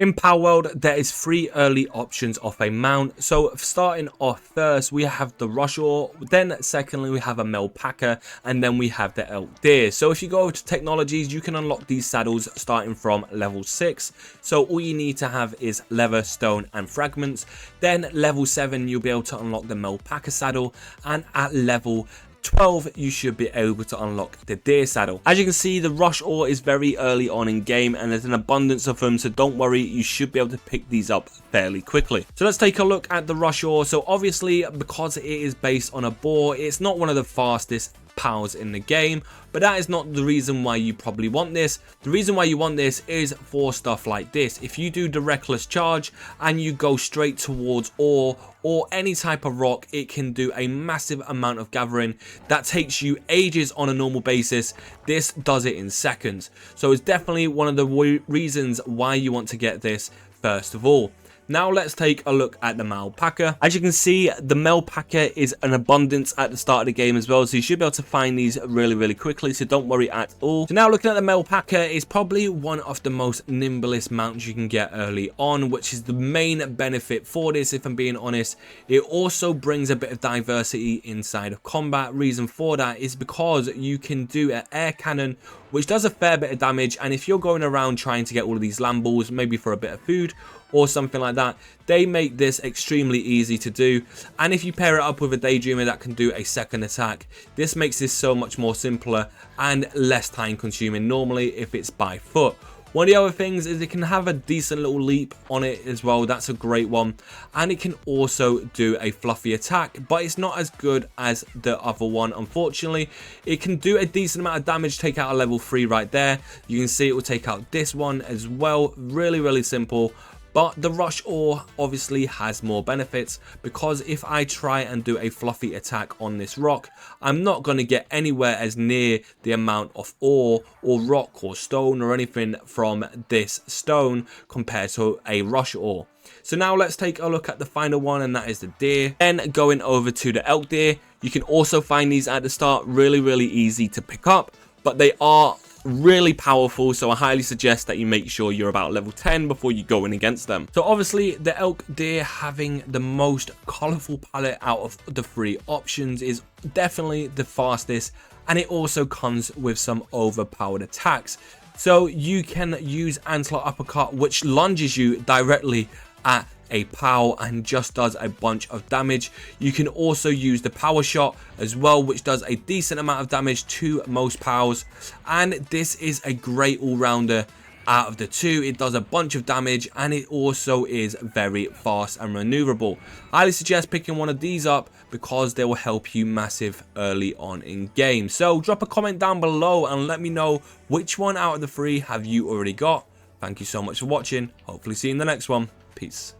In Palworld, there is 3 early options of a mount. So starting off first, we have the Rushor, then secondly we have a Melpacker, and then we have the Elk Deer. So if you go over to technologies, you can unlock these saddles starting from level 6. So all you need to have is leather, stone, and fragments. Then level 7, you'll be able to unlock the Melpacker saddle, and at level 12 you should be able to unlock the deer saddle. As you can see, the rush ore is very early on in game and there's an abundance of them, so don't worry, you should be able to pick these up fairly quickly. So let's take a look at the rush ore. So obviously, because it is based on a boar, it's not one of the fastest powers in the game, but that is not the reason why you probably want this. The reason why you want this is for stuff like this. If you do the reckless charge and you go straight towards ore or any type of rock, it can do a massive amount of gathering that takes you ages on a normal basis. This does it in seconds, so it's definitely one of the reasons why you want to get this first of all. Now let's take a look at the Melpacker. As you can see, the Melpacker is an abundance at the start of the game as well, so you should be able to find these really quickly, so don't worry at all. So now looking at the Melpacker, is probably one of the most nimblest mounts you can get early on, which is the main benefit for this, if I'm being honest. It also brings a bit of diversity inside of combat. Reason for that is because you can do an air cannon, which does a fair bit of damage, and if you're going around trying to get all of these lamballs, maybe for a bit of food or something like that, they make this extremely easy to do. And if you pair it up with a Daydreamer that can do a second attack, this makes this so much more simpler and less time consuming normally if it's by foot. One of the other things is it can have a decent little leap on it as well. That's a great one. And it can also do a fluffy attack, but it's not as good as the other one, unfortunately. It can do a decent amount of damage, take out a level 3 right there. You can see it will take out this one as well. Really simple. But the rush ore obviously has more benefits, because if I try and do a fluffy attack on this rock, I'm not going to get anywhere as near the amount of ore or rock or stone or anything from this stone compared to a rush ore. So now let's take a look at the final one, and that is the deer. Then going over to the elk deer, you can also find these at the start, really easy to pick up, but they are really powerful, so I highly suggest that you make sure you're about level 10 before you go in against them. So obviously the elk deer having the most colorful palette out of the 3 options is definitely the fastest, and it also comes with some overpowered attacks. So you can use Antler Uppercut, which lunges you directly at a POW and just does a bunch of damage. You can also use the Power Shot as well, which does a decent amount of damage to most POWs, and this is a great all-rounder out of the 2. It does a bunch of damage and it also is very fast and maneuverable. I highly suggest picking one of these up because they will help you massive early on in game. So drop a comment down below and let me know which one out of the 3 have you already got. Thank you so much for watching. Hopefully see you in the next one. Peace.